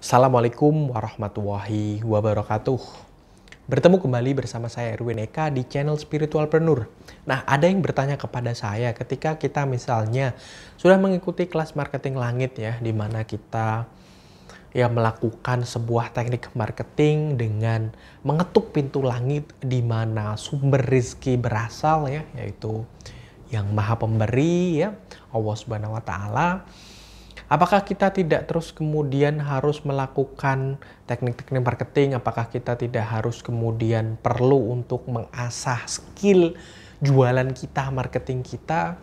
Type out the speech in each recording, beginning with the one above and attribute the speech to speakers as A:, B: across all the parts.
A: Assalamualaikum warahmatullahi wabarakatuh. Bertemu kembali bersama saya Erwin Eka di channel Spiritualpreneur. Nah, ada yang bertanya kepada saya ketika kita misalnya sudah mengikuti kelas marketing langit ya, di mana kita melakukan sebuah teknik marketing dengan mengetuk pintu langit di mana sumber rezeki berasal ya, yaitu yang Maha Pemberi ya, Allah Subhanahu wa taala. Apakah kita tidak terus kemudian harus melakukan teknik-teknik marketing? Apakah kita tidak harus kemudian perlu untuk mengasah skill jualan kita, marketing kita?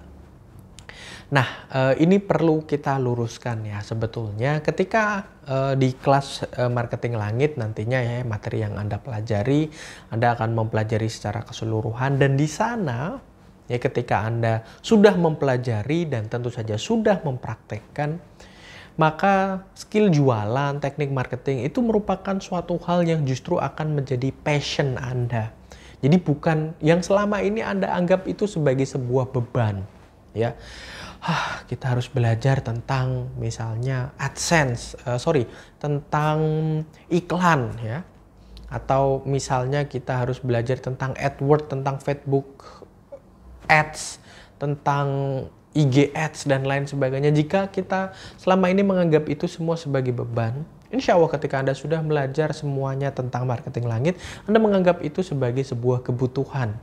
A: Nah, ini perlu kita luruskan ya. Sebetulnya ketika di kelas marketing langit nantinya ya, materi yang Anda pelajari, Anda akan mempelajari secara keseluruhan, dan di sana ya, ketika Anda sudah mempelajari dan tentu saja sudah mempraktekkan, maka skill jualan, teknik marketing itu merupakan suatu hal yang justru akan menjadi passion Anda. Jadi bukan yang selama ini Anda anggap itu sebagai sebuah beban. Ya, kita harus belajar tentang misalnya AdSense, tentang iklan ya. Atau misalnya kita harus belajar tentang AdWords, tentang Facebook Ads, tentang IG Ads dan lain sebagainya. Jika kita selama ini menganggap itu semua sebagai beban, insya Allah ketika Anda sudah belajar semuanya tentang marketing langit, Anda menganggap itu sebagai sebuah kebutuhan.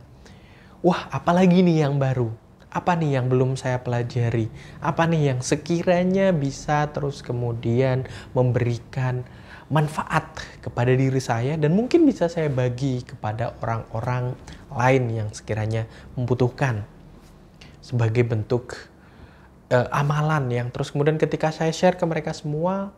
A: Wah, apalagi nih yang baru? Apa nih yang belum saya pelajari? Apa nih yang sekiranya bisa terus kemudian memberikan manfaat kepada diri saya dan mungkin bisa saya bagi kepada orang-orang lain yang sekiranya membutuhkan, sebagai bentuk amalan yang terus kemudian ketika saya share ke mereka semua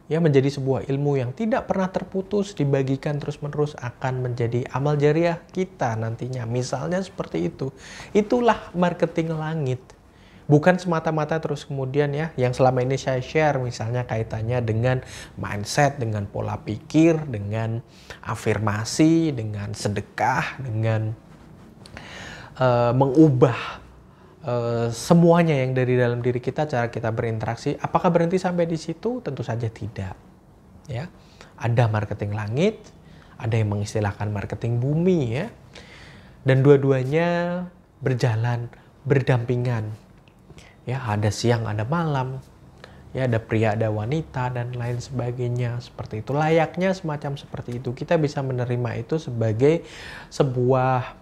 A: ya, menjadi sebuah ilmu yang tidak pernah terputus, dibagikan terus-menerus, akan menjadi amal jariah kita nantinya. Misalnya seperti itu. Itulah marketing langit. Bukan semata-mata terus kemudian ya, yang selama ini saya share misalnya kaitannya dengan mindset, dengan pola pikir, dengan afirmasi, dengan sedekah, dengan mengubah semuanya yang dari dalam diri kita, cara kita berinteraksi. Apakah berhenti sampai di situ? Tentu saja tidak. Ya, ada marketing langit, ada yang mengistilahkan marketing bumi ya, dan dua-duanya berjalan berdampingan. Ya, ada siang, ada malam. Ya, ada pria, ada wanita dan lain sebagainya. Seperti itu, layaknya semacam seperti itu. Kita bisa menerima itu sebagai sebuah,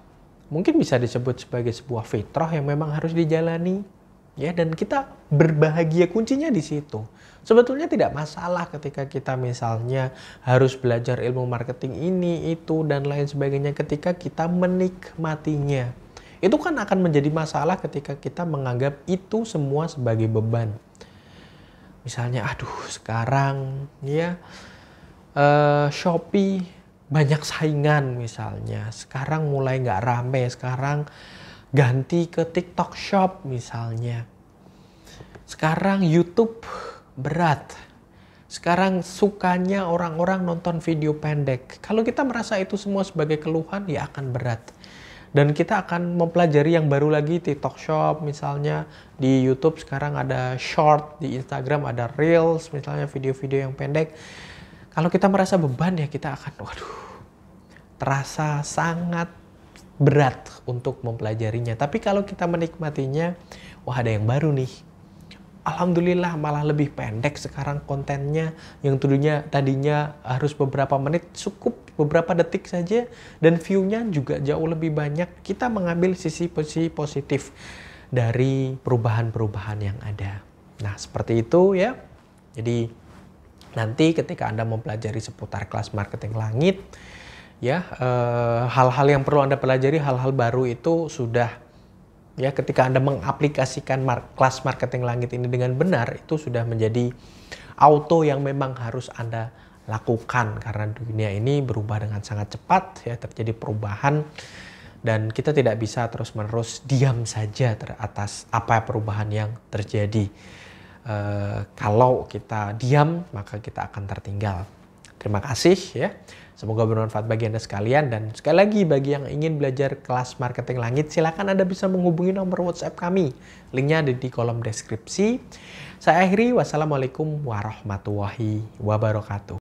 A: mungkin bisa disebut sebagai sebuah fitrah yang memang harus dijalani, ya, dan kita berbahagia kuncinya di situ. Sebetulnya tidak masalah ketika kita misalnya harus belajar ilmu marketing ini, itu, dan lain sebagainya ketika kita menikmatinya. Itu kan akan menjadi masalah ketika kita menganggap itu semua sebagai beban. Misalnya, sekarang ya Shopee banyak saingan misalnya, sekarang mulai nggak rame, sekarang ganti ke TikTok Shop misalnya. Sekarang YouTube berat, sekarang sukanya orang-orang nonton video pendek. Kalau kita merasa itu semua sebagai keluhan, ya akan berat. Dan kita akan mempelajari yang baru lagi, TikTok Shop misalnya, di YouTube sekarang ada Short, di Instagram ada Reels misalnya, video-video yang pendek. Kalau kita merasa beban ya kita akan, terasa sangat berat untuk mempelajarinya. Tapi kalau kita menikmatinya, ada yang baru nih. Alhamdulillah malah lebih pendek sekarang kontennya, yang tadinya harus beberapa menit, cukup beberapa detik saja, dan view-nya juga jauh lebih banyak. Kita mengambil sisi positif dari perubahan-perubahan yang ada. Nah, seperti itu ya. Jadi nanti ketika Anda mempelajari seputar kelas marketing langit, ya, hal-hal yang perlu Anda pelajari, hal-hal baru itu sudah, ya, ketika Anda mengaplikasikan kelas marketing langit ini dengan benar, itu sudah menjadi auto yang memang harus Anda lakukan, karena dunia ini berubah dengan sangat cepat ya, terjadi perubahan, dan kita tidak bisa terus-menerus diam saja atas apa perubahan yang terjadi. Kalau kita diam, maka kita akan tertinggal. Terima kasih ya. Semoga bermanfaat bagi Anda sekalian, dan sekali lagi bagi yang ingin belajar kelas marketing langit, silakan Anda bisa menghubungi nomor WhatsApp kami. Linknya ada di kolom deskripsi. Saya akhiri, wassalamualaikum warahmatullahi wabarakatuh.